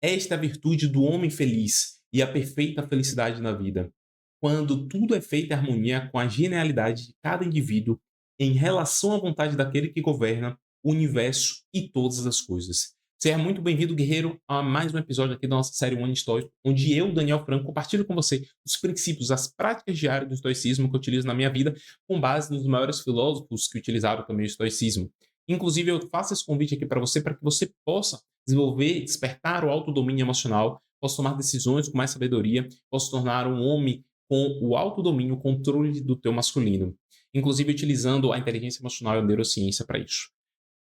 Esta é a virtude do homem feliz e a perfeita felicidade na vida, quando tudo é feito em harmonia com a genialidade de cada indivíduo em relação à vontade daquele que governa o universo e todas as coisas. Seja muito bem-vindo, guerreiro, a mais um episódio aqui da nossa série One Story, onde eu, Daniel Franco, compartilho com você os princípios, as práticas diárias do estoicismo que eu utilizo na minha vida, com base nos maiores filósofos que utilizaram também o estoicismo. Inclusive, eu faço esse convite aqui para que você possa desenvolver, despertar o autodomínio emocional, possa tomar decisões com mais sabedoria, possa se tornar um homem com o autodomínio, o controle do teu masculino. Inclusive utilizando a inteligência emocional e a neurociência para isso.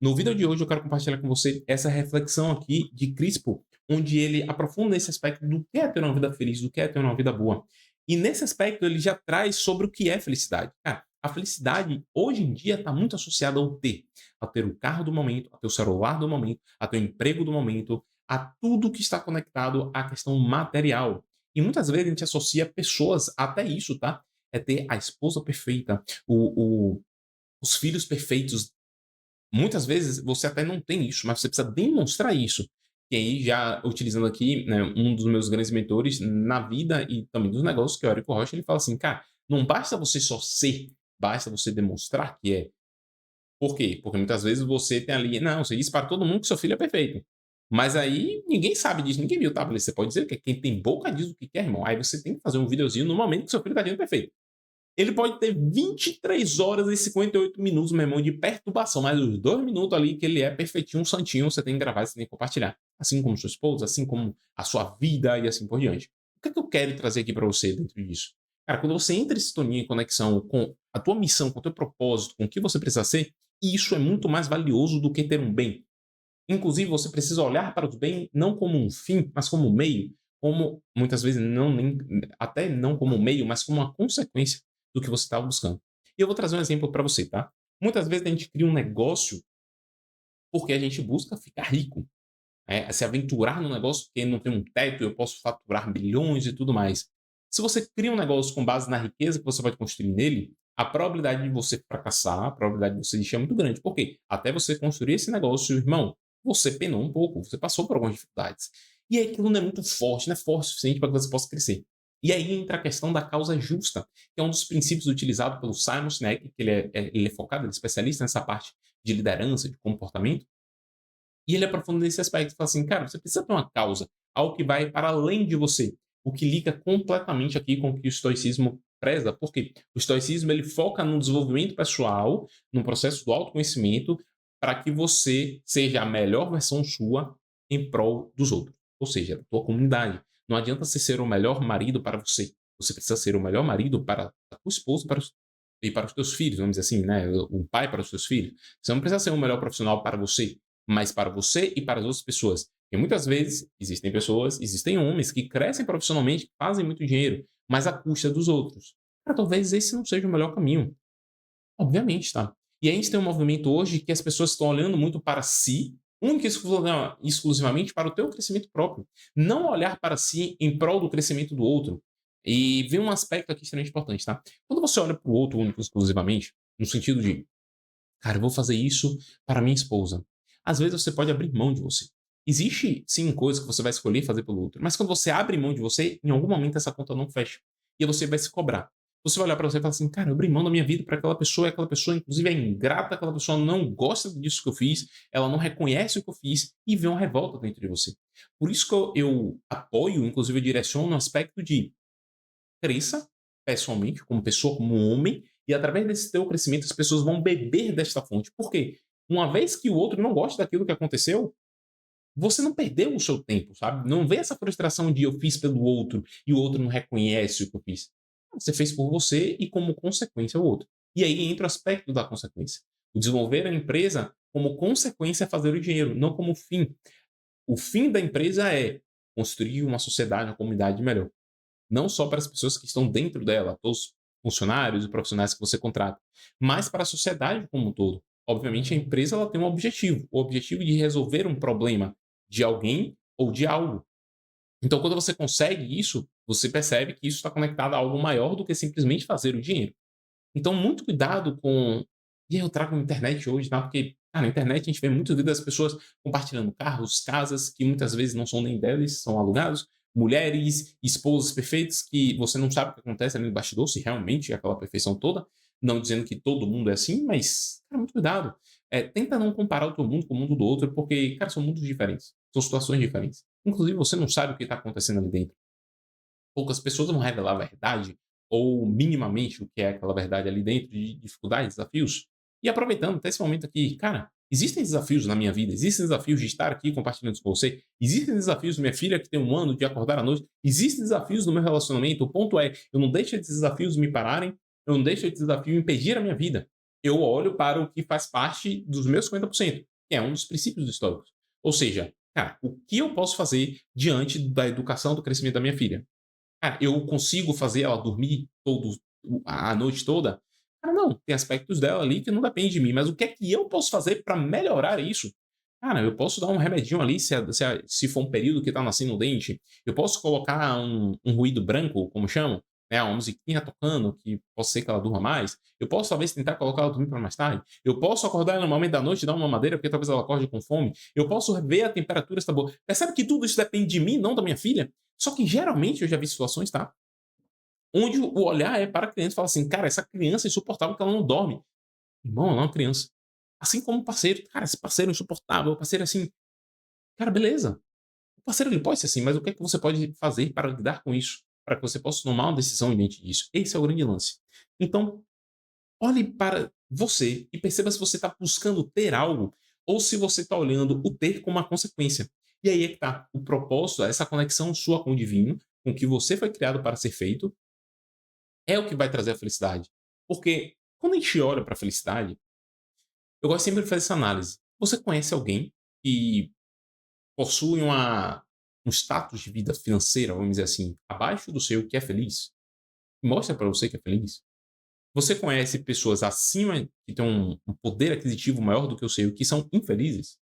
No vídeo de hoje eu quero compartilhar com você essa reflexão aqui de Crispo, onde ele aprofunda nesse aspecto do que é ter uma vida feliz, do que é ter uma vida boa. E nesse aspecto ele já traz sobre o que é felicidade. Cara, a felicidade hoje em dia está muito associada ao ter o carro do momento, a ter o celular do momento, a ter o emprego do momento, a tudo que está conectado à questão material. E muitas vezes a gente associa pessoas até isso, tá? É ter a esposa perfeita, os filhos perfeitos. Muitas vezes você até não tem isso, mas você precisa demonstrar isso. E aí, já utilizando aqui, né, um dos meus grandes mentores na vida e também dos negócios, que é o Érico Rocha, ele fala assim: cara, não basta você só ser, basta você demonstrar que é. Por quê? Porque muitas vezes você tem ali, não, você diz para todo mundo que seu filho é perfeito. Mas aí ninguém sabe disso, ninguém viu, tá? Você pode dizer que quem tem boca diz o que quer, irmão. Aí você tem que fazer um videozinho no momento que seu filho está dizendo perfeito. Ele pode ter 23 horas e 58 minutos, meu irmão, de perturbação, mas os 2 minutos ali que ele é perfeitinho, um santinho, você tem que gravar, você tem que compartilhar. Assim como sua esposa, assim como a sua vida e assim por diante. O que é que eu quero trazer aqui para você dentro disso? Cara, quando você entra em sintonia e conexão com a tua missão, com o teu propósito, com o que você precisa ser, isso é muito mais valioso do que ter um bem. Inclusive, você precisa olhar para o bem não como um fim, mas como um meio, como muitas vezes não nem até não como um meio, mas como uma consequência do que você estava buscando. E eu vou trazer um exemplo para você, tá? Muitas vezes a gente cria um negócio porque a gente busca ficar rico, se aventurar no negócio porque não tem um teto, eu posso faturar milhões e tudo mais. Se você cria um negócio com base na riqueza que você pode construir nele, a probabilidade de você fracassar, a probabilidade de você desistir é muito grande. Por quê? Até você construir esse negócio, irmão, você penou um pouco, você passou por algumas dificuldades. E aí aquilo não é muito forte, não é forte o suficiente para que você possa crescer. E aí entra a questão da causa justa, que é um dos princípios utilizados pelo Simon Sinek, que ele é focado, ele é especialista nessa parte de liderança, de comportamento, e ele aprofunda nesse aspecto, fala assim, cara, você precisa ter uma causa, algo que vai para além de você, o que liga completamente aqui com o que o estoicismo preza, porque o estoicismo ele foca no desenvolvimento pessoal, no processo do autoconhecimento, para que você seja a melhor versão sua em prol dos outros, ou seja, da tua comunidade. Não adianta você ser o melhor marido para você, você precisa ser o melhor marido para a tua esposa e para os teus filhos, vamos dizer assim, né? Um pai para os teus filhos. Você não precisa ser o melhor profissional para você, mas para você e para as outras pessoas. E muitas vezes existem pessoas, existem homens que crescem profissionalmente, fazem muito dinheiro, mas à custa dos outros. Cara, talvez esse não seja o melhor caminho. Obviamente, tá? E aí a gente tem um movimento hoje que as pessoas estão olhando muito para si, única e exclusivamente para o teu crescimento próprio. Não olhar para si em prol do crescimento do outro. E vem um aspecto aqui extremamente importante, tá? Quando você olha para o outro único e exclusivamente, no sentido de cara, eu vou fazer isso para minha esposa. Às vezes você pode abrir mão de você. Existe sim coisas que você vai escolher fazer pelo outro, mas quando você abre mão de você, em algum momento essa conta não fecha. E aí você vai se cobrar. Você vai olhar para você e falar assim, cara, eu abri mão da minha vida para aquela pessoa, e aquela pessoa, inclusive, é ingrata, aquela pessoa não gosta disso que eu fiz, ela não reconhece o que eu fiz e vê uma revolta dentro de você. Por isso que eu apoio, inclusive, eu direciono no aspecto de cresça pessoalmente, como pessoa, como homem, e através desse teu crescimento as pessoas vão beber desta fonte. Por quê? Uma vez que o outro não gosta daquilo que aconteceu, você não perdeu o seu tempo, sabe? Não vê essa frustração de eu fiz pelo outro e o outro não reconhece o que eu fiz. Você fez por você e como consequência o outro. E aí entra o aspecto da consequência. O desenvolver a empresa como consequência é fazer o dinheiro, não como fim. O fim da empresa é construir uma sociedade, uma comunidade melhor. Não só para as pessoas que estão dentro dela, todos os funcionários e profissionais que você contrata, mas para a sociedade como um todo. Obviamente, a empresa ela tem um objetivo, o objetivo de resolver um problema de alguém ou de algo. Então, quando você consegue isso, você percebe que isso está conectado a algo maior do que simplesmente fazer o dinheiro. Então, muito cuidado com. E aí eu trago a internet hoje, tá? Porque Na internet a gente vê muitas vezes as pessoas compartilhando carros, casas que muitas vezes não são nem deles, são alugados, mulheres, esposas perfeitas que você não sabe o que acontece ali no bastidor, se realmente é aquela perfeição toda, não dizendo que todo mundo é assim, mas, cara, muito cuidado. Tenta não comparar o teu mundo com o mundo do outro, porque, cara, são mundos diferentes, são situações diferentes. Inclusive, você não sabe o que está acontecendo ali dentro. Poucas pessoas vão revelar a verdade, ou minimamente o que é aquela verdade ali dentro de dificuldades, desafios. E aproveitando até esse momento aqui, cara, existem desafios na minha vida, existem desafios de estar aqui compartilhando isso com você, existem desafios da minha filha que tem 1 ano de acordar à noite, existem desafios no meu relacionamento. O ponto é, eu não deixo esses desafios me pararem, eu não deixo esse desafio impedir a minha vida. Eu olho para o que faz parte dos meus 50%, que é um dos princípios históricos. Ou seja, cara, o que eu posso fazer diante da educação, do crescimento da minha filha? Cara, eu consigo fazer ela dormir a noite toda? Cara, não, tem aspectos dela ali que não depende de mim, mas o que é que eu posso fazer para melhorar isso? Cara, eu posso dar um remedinho ali se for um período que tá nascendo o dente, eu posso colocar um ruído branco, como chamam, né, uma musiquinha tocando que possa ser que ela durma mais, eu posso talvez tentar colocar ela dormir para mais tarde, eu posso acordar ela no momento da noite e dar uma mamadeira, porque talvez ela acorde com fome, eu posso ver a temperatura se tá boa. Percebe que tudo isso depende de mim, não da minha filha? Só que geralmente eu já vi situações, tá? Onde o olhar é para a criança e fala assim: cara, essa criança é insuportável que ela não dorme. Irmão, ela é uma criança. Assim como o parceiro, cara, esse parceiro é insuportável, o parceiro é assim. Cara, beleza. O parceiro ele pode ser assim, mas o que é que você pode fazer para lidar com isso? Para que você possa tomar uma decisão em mente disso. Esse é o grande lance. Então, olhe para você e perceba se você está buscando ter algo ou se você está olhando o ter como uma consequência. E aí é que está o propósito, essa conexão sua com o divino, com o que você foi criado para ser feito, é o que vai trazer a felicidade. Porque quando a gente olha para a felicidade, eu gosto sempre de fazer essa análise. Você conhece alguém que possui um status de vida financeira, vamos dizer assim, abaixo do seu, que é feliz? Mostra para você que é feliz? Você conhece pessoas acima que têm um poder aquisitivo maior do que o seu, que são infelizes?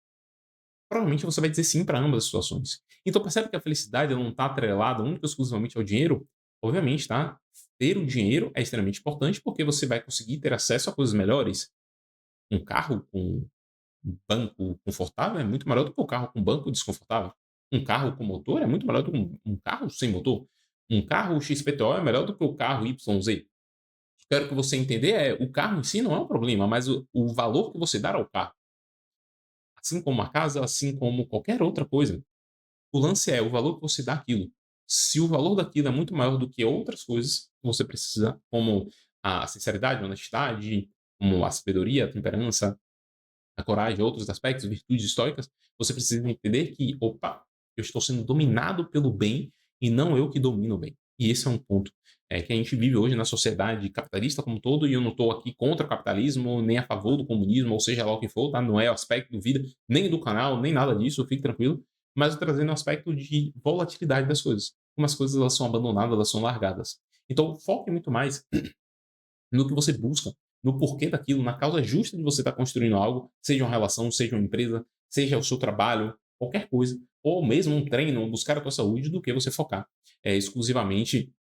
Provavelmente você vai dizer sim para ambas as situações. Então percebe que a felicidade ela não está atrelada única e exclusivamente ao dinheiro? Obviamente, tá? Ter o dinheiro é extremamente importante porque você vai conseguir ter acesso a coisas melhores. Um carro com um banco confortável é muito melhor do que um carro com banco desconfortável. Um carro com motor é muito melhor do que um carro sem motor. Um carro XPTO é melhor do que o carro YZ. Quero que você entender o carro em si não é um problema, mas o valor que você dá ao carro. Assim como a casa, assim como qualquer outra coisa. O lance é o valor que você dá àquilo. Se o valor daquilo é muito maior do que outras coisas que você precisa, como a sinceridade, a honestidade, como a sabedoria, a temperança, a coragem, outros aspectos, virtudes históricas, você precisa entender que, opa, eu estou sendo dominado pelo bem e não eu que domino o bem. E esse é um ponto que a gente vive hoje na sociedade capitalista como um todo, e eu não estou aqui contra o capitalismo, nem a favor do comunismo, ou seja lá o que for, tá? Não é o aspecto do vida, nem do canal, nem nada disso, fique tranquilo, mas eu trazendo o aspecto de volatilidade das coisas. Como as coisas elas são abandonadas, elas são largadas. Então, foque muito mais no que você busca, no porquê daquilo, na causa justa de você estar construindo algo, seja uma relação, seja uma empresa, seja o seu trabalho, qualquer coisa, ou mesmo um treino, buscar a tua saúde, do que você focar exclusivamente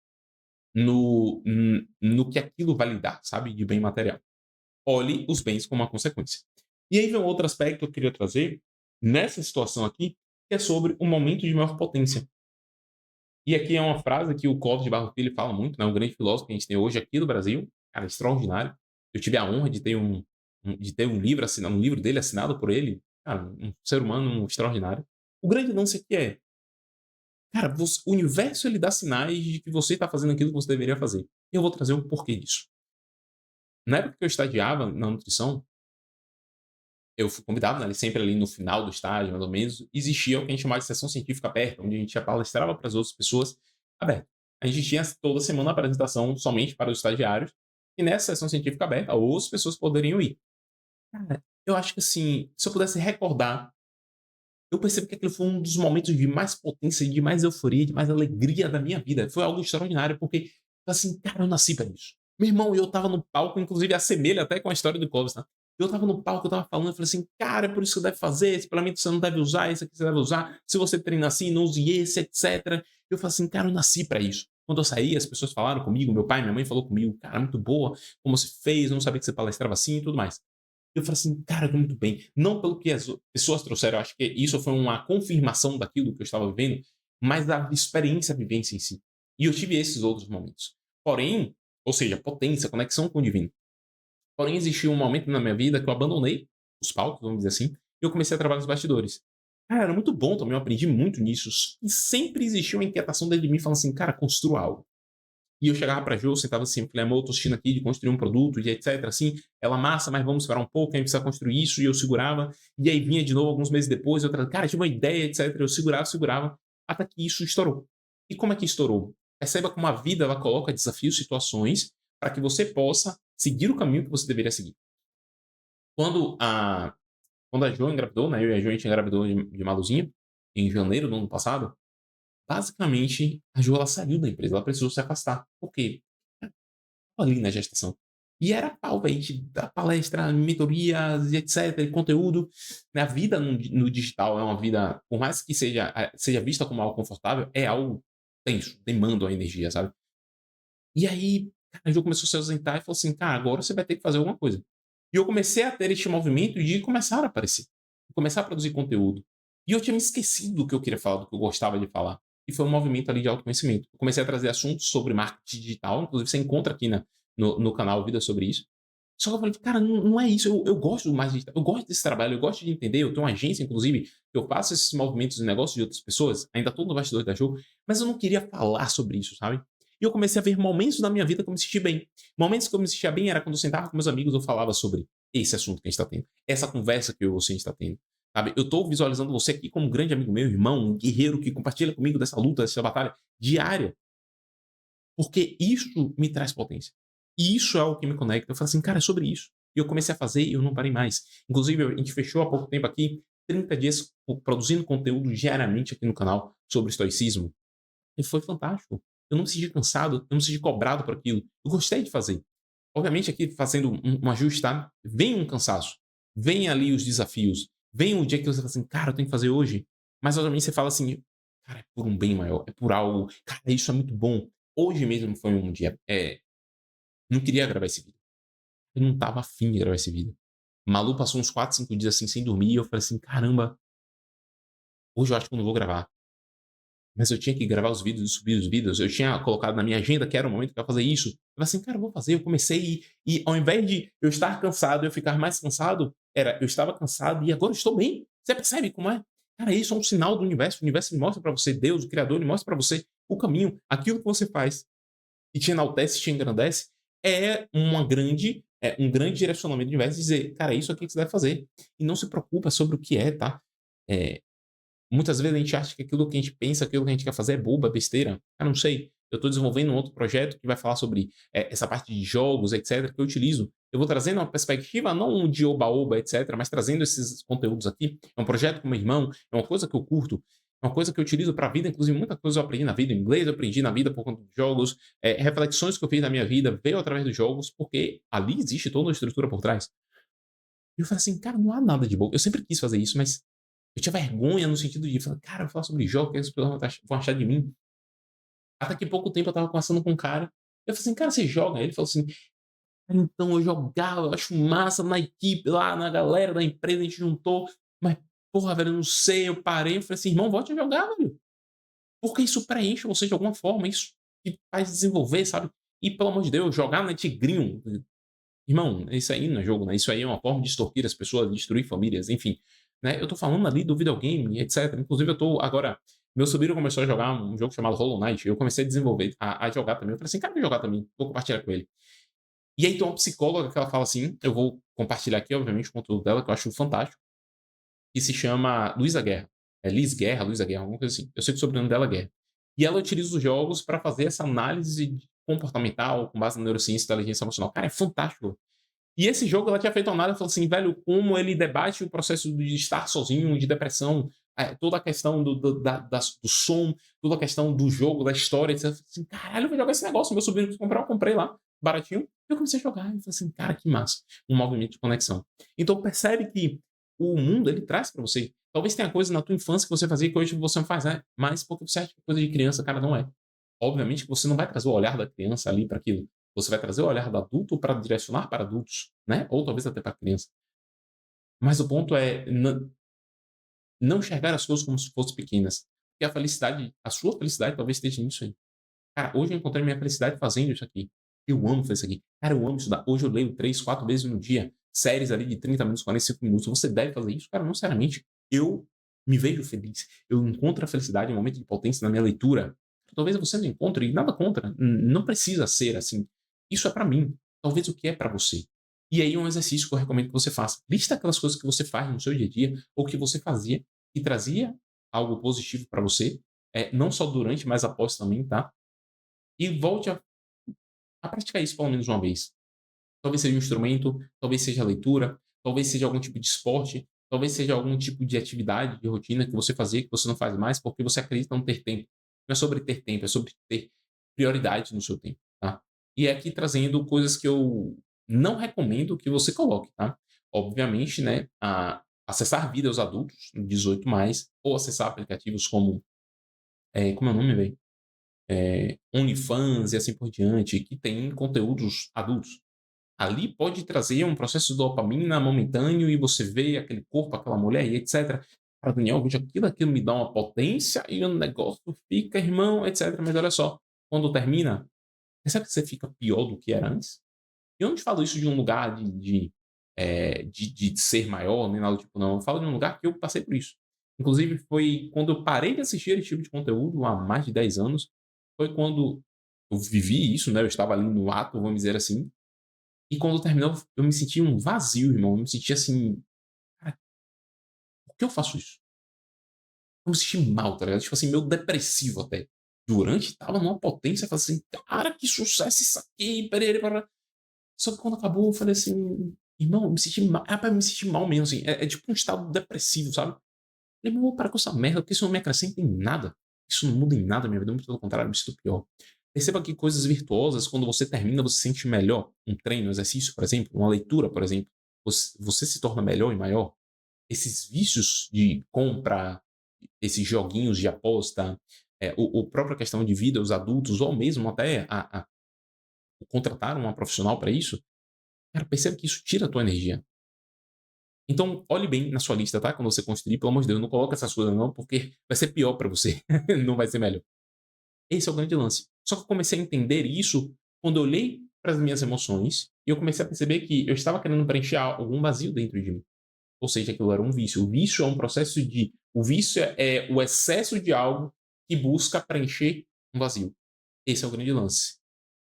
no que aquilo vai lhe dar, sabe, de bem material. Olhe os bens como uma consequência. E aí vem um outro aspecto que eu queria trazer nessa situação aqui, que é sobre o momento de maior potência. E aqui é uma frase que o Clóvis de Barros Filho fala muito, né, um grande filósofo que a gente tem hoje aqui do Brasil, cara, extraordinário. Eu tive a honra de ter um livro assinado, um livro dele assinado por ele, cara, um ser humano extraordinário. O grande lance aqui é, cara, o universo ele dá sinais de que você está fazendo aquilo que você deveria fazer. Eu vou trazer um porquê disso. Na época que eu estagiava na nutrição, eu fui convidado, né, sempre ali no final do estágio, mais ou menos, existia o que a gente chamava de sessão científica aberta, onde a gente já palestrava para as outras pessoas aberto. A gente tinha toda semana uma apresentação somente para os estagiários, e nessa sessão científica aberta, outras pessoas poderiam ir. Cara, eu acho que assim, se eu pudesse recordar, eu percebo que aquele foi um dos momentos de mais potência, de mais euforia, de mais alegria da minha vida. Foi algo extraordinário, porque, assim, cara, eu nasci pra isso. Meu irmão, eu tava no palco, inclusive assemelha até com a história do Clóvis, tá? Eu tava no palco, eu tava falando, eu falei assim, cara, é por isso que você deve fazer, esse suplemento você não deve usar, esse aqui você deve usar, se você treina assim, não use esse, etc. Eu falei assim, cara, eu nasci pra isso. Quando eu saí, as pessoas falaram comigo, meu pai, minha mãe falou comigo, cara, muito boa, como você fez, eu não sabia que você palestrava assim e tudo mais. Eu falei assim: "Cara, muito bem". Não pelo que as pessoas trouxeram, eu acho que isso foi uma confirmação daquilo que eu estava vivendo, mas da experiência, a vivência em si. E eu tive esses outros momentos. Porém, ou seja, potência, conexão com o divino. Porém, existiu um momento na minha vida que eu abandonei os palcos, vamos dizer assim, e eu comecei a trabalhar nos bastidores. Cara, era muito bom também, eu aprendi muito nisso. E sempre existiu uma inquietação dentro de mim, falando assim: "Cara, construa algo". E eu chegava pra Jo, sentava assim, falei: "Amor, eu tô assistindo aqui de construir um produto e etc, assim". Ela: "Massa, mas vamos esperar um pouco, a gente precisa construir isso", e eu segurava. E aí vinha de novo alguns meses depois, eu trazia: "Cara, tive uma ideia, etc". Eu segurava, segurava, até que isso estourou. E como é que estourou? Perceba como a vida ela coloca desafios, situações, para que você possa seguir o caminho que você deveria seguir. Quando a quando a Jo engravidou, né, eu e a Jo, a gente engravidou de Maluzinha, em janeiro do ano passado, basicamente a Jo ela saiu da empresa, ela precisou se afastar. Por quê? Ali na gestação. E era pau, velho, de dar palestra, mentorias e etc, e conteúdo. A vida no digital é uma vida, por mais que seja vista como algo confortável, é algo tenso, demanda uma energia, sabe. E aí, cara, a Jo começou a se ausentar e falou assim: "Cara, agora você vai ter que fazer alguma coisa". E eu comecei a ter este movimento de começar a aparecer, começar a produzir conteúdo. E eu tinha me esquecido do que eu queria falar, do que eu gostava de falar. E foi um movimento ali de autoconhecimento. Eu comecei a trazer assuntos sobre marketing digital, inclusive você encontra aqui no canal vídeos sobre isso. Só que eu falei: "Cara, não é isso, eu gosto mais de eu gosto desse trabalho, eu gosto de entender". Eu tenho uma agência, inclusive, que eu faço esses movimentos de negócio de outras pessoas, ainda estou no bastidor da Jo, mas eu não queria falar sobre isso, sabe. E eu comecei a ver momentos da minha vida que eu me sentia bem. Momentos que eu me sentia bem era quando eu sentava com meus amigos, eu falava sobre esse assunto que a gente está tendo, essa conversa que eu e você está tendo, sabe. Eu estou visualizando você aqui como um grande amigo meu, irmão, um guerreiro que compartilha comigo dessa luta, dessa batalha diária. Porque isso me traz potência. E isso é o que me conecta. Eu falo assim: "Cara, é sobre isso". E eu comecei a fazer e eu não parei mais. Inclusive, a gente fechou há pouco tempo aqui 30 dias produzindo conteúdo diariamente aqui no canal sobre estoicismo. E foi fantástico. Eu não me senti cansado, eu não me senti cobrado por aquilo. Eu gostei de fazer. Obviamente aqui fazendo um ajuste, tá, vem um cansaço, vem ali os desafios, vem o dia que você fala assim: "Cara, eu tenho que fazer hoje", mas obviamente você fala assim: "Cara, é por um bem maior, é por algo, cara, isso é muito bom". Hoje mesmo foi um dia, não queria gravar esse vídeo, eu não estava afim de gravar esse vídeo. Malu passou uns 4, 5 dias, assim, sem dormir e eu falei assim: "Caramba, hoje eu acho que eu não vou gravar". Mas eu tinha que gravar os vídeos e subir os vídeos, eu tinha colocado na minha agenda que era o momento que eu ia fazer isso. Eu falei assim: "Cara, eu vou fazer". Eu comecei e ao invés de eu estar cansado, eu ficar mais cansado, era eu estava cansado e agora eu estou bem. Você percebe como é? Cara, isso é um sinal do universo, o universo ele mostra pra você, Deus, o criador, ele mostra pra você o caminho, aquilo que você faz e te enaltece, te engrandece, um grande direcionamento do universo dizer: "Cara, é isso aqui que você deve fazer". E não se preocupa sobre o que é, tá? Eh Muitas vezes a gente acha que aquilo que a gente pensa, aquilo que a gente quer fazer é boba, é besteira. Ah, não sei. Eu estou desenvolvendo um outro projeto que vai falar sobre essa parte de jogos, etc., que eu utilizo. Eu vou trazendo uma perspectiva não de oba-oba, etc., mas trazendo esses conteúdos aqui. É um projeto com meu irmão, é uma coisa que eu curto, é uma coisa que eu utilizo para a vida. Inclusive, muita coisa eu aprendi na vida. Inglês eu aprendi na vida por conta dos jogos. Reflexões que eu fiz na minha vida veio através dos jogos, porque ali existe toda uma estrutura por trás. E eu falei assim, cara, não há nada de bobo. Eu sempre quis fazer isso, mas eu tinha vergonha no sentido de falar: "Cara, eu vou falar sobre jogos, o que as pessoas vão achar de mim?". Até que pouco tempo eu estava conversando com um cara, eu falei assim: "Cara, você joga?". Ele falou assim: "Cara, então eu jogava, eu acho massa na equipe lá, na galera da empresa, a gente juntou, mas porra, velho, eu não sei, eu parei". Eu falei assim: "Irmão, volte a jogar, velho, porque isso preenche você de alguma forma, isso te faz desenvolver, sabe". E pelo amor de Deus, jogar não é tigrinho, irmão, isso aí não é jogo, né, isso aí é uma forma de extorquir as pessoas, destruir famílias, enfim, né. Eu tô falando ali do videogame, etcétera. Inclusive eu tô agora meu sobrinho começou a jogar um jogo chamado Hollow Knight, eu comecei a desenvolver a jogar também. Eu falei assim: "Cara, vou jogar também, vou compartilhar com ele". E aí tem uma psicóloga que ela fala assim, eu vou compartilhar aqui, obviamente, o conteúdo dela, que eu acho fantástico, que se chama Luísa Guerra. É Liz Guerra, Luísa Guerra, alguma coisa assim. Eu sei que o sobrenome dela é Guerra. E ela utiliza os jogos para fazer essa análise comportamental com base na neurociência e inteligência emocional. Cara, é fantástico. E esse jogo ela tinha feito uma análise e falou assim, velho, como ele debate o processo de estar sozinho, de depressão, toda a questão do som, toda a questão do jogo, da história, etc. Eu falei assim, caralho, eu vou jogar esse negócio. Meu sobrinho quis comprar, eu comprei lá, baratinho. E eu comecei a jogar. E eu falei assim, cara, que massa. Um movimento de conexão. Então percebe que o mundo, ele traz pra você. Talvez tenha coisa na tua infância que você fazia que hoje você não faz, né? Mas porque você acha que é coisa de criança, cara, não é. Obviamente que você não vai trazer o olhar da criança ali para aquilo. Você vai trazer o olhar do adulto para direcionar para adultos, né? Ou talvez até para criança. Mas o ponto é não enxergar as coisas como se fossem pequenas. Porque a sua felicidade talvez esteja nisso aí. Cara, hoje eu encontrei minha felicidade fazendo isso aqui. Eu amo fazer isso aqui. Cara, eu amo estudar. Hoje eu leio 3, 4 vezes no dia, séries ali de 30 minutos, 45 minutos. Você deve fazer isso? Cara, não seriamente. Eu me vejo feliz. Eu encontro a felicidade em um momento de potência na minha leitura. Talvez você não encontre, e nada contra. Não precisa ser assim. Isso é pra mim. Talvez o que é pra você. E aí é um exercício que eu recomendo que você faça. Lista aquelas coisas que você faz no seu dia a dia, ou que você fazia, e trazia algo positivo pra você. Não só durante, mas após também, tá? E volte a praticar isso pelo menos uma vez. Talvez seja um instrumento, talvez seja leitura, talvez seja algum tipo de esporte, talvez seja algum tipo de atividade, de rotina que você fazia, que você não faz mais, porque você acredita não ter tempo. Não é sobre ter tempo, é sobre ter prioridade no seu tempo, tá? E é aqui trazendo coisas que eu não recomendo que você coloque, tá? Obviamente, né, acessar vídeos adultos, 18 mais, ou acessar aplicativos como, como é o nome, velho? OnlyFans e assim por diante, que tem conteúdos adultos. Ali pode trazer um processo de dopamina momentâneo e você vê aquele corpo, aquela mulher e etc. Para Daniel, veja aquilo me dá uma potência e o negócio fica, irmão, etc. Mas olha só, quando termina, percebe que você fica pior do que era antes? E eu não te falo isso de um lugar de ser maior, nem nada do tipo, não. Eu falo de um lugar que eu passei por isso. Inclusive, foi quando eu parei de assistir esse tipo de conteúdo, há mais de 10 anos, foi quando eu vivi isso, né? Eu estava ali no ato, vamos dizer assim. E quando terminou, eu me senti um vazio, irmão. Eu me senti assim, cara, por que eu faço isso? Eu me senti mal, tá ligado? Tipo assim, meio depressivo até. Durante, tava numa potência, eu falei assim, cara, que sucesso isso aqui, perere, parará. Só que quando acabou, eu falei assim, irmão, eu me senti mal. É pra me sentir mal mesmo, assim. É tipo um estado depressivo, sabe? Eu falei, irmão, vou parar com essa merda, porque isso não me acrescenta em nada. Isso não muda em nada a minha vida, muito pelo contrário, eu me sinto pior. Perceba que coisas virtuosas, quando você termina, você se sente melhor. Um treino, um exercício, por exemplo, uma leitura, por exemplo. Você se torna melhor e maior. Esses vícios de compra, esses joguinhos de aposta, o própria questão de vida, os adultos, ou mesmo até contratar uma profissional para isso, cara, percebe que isso tira a tua energia. Então, olhe bem na sua lista, tá? Quando você construir, pelo amor de Deus, não coloque essas coisas não, porque vai ser pior para você. Não vai ser melhor. Esse é o grande lance. Só que eu comecei a entender isso quando eu olhei para as minhas emoções e eu comecei a perceber que eu estava querendo preencher algum vazio dentro de mim. Ou seja, aquilo era um vício. O vício é um processo de. O vício é o excesso de algo que busca preencher um vazio. Esse é o grande lance.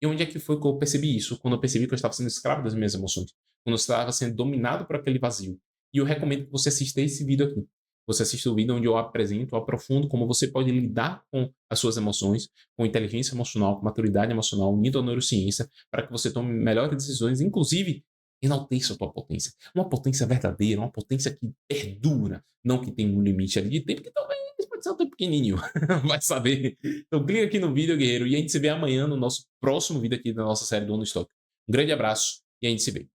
E onde é que foi que eu percebi isso? Quando eu percebi que eu estava sendo escravo das minhas emoções. Quando eu estava sendo dominado por aquele vazio. E eu recomendo que você assista esse vídeo aqui. Você assista o vídeo onde eu apresento, eu aprofundo como você pode lidar com as suas emoções, com inteligência emocional, com maturidade emocional, unido à neurociência, para que você tome melhores decisões, inclusive enalteça a tua potência. Uma potência verdadeira, uma potência que perdura, não que tem um limite ali de tempo, que talvez pode ser um tempo pequenininho, vai saber. Então clica aqui no vídeo, guerreiro, e a gente se vê amanhã no nosso próximo vídeo aqui da nossa série do Ono Stock. Um grande abraço e a gente se vê.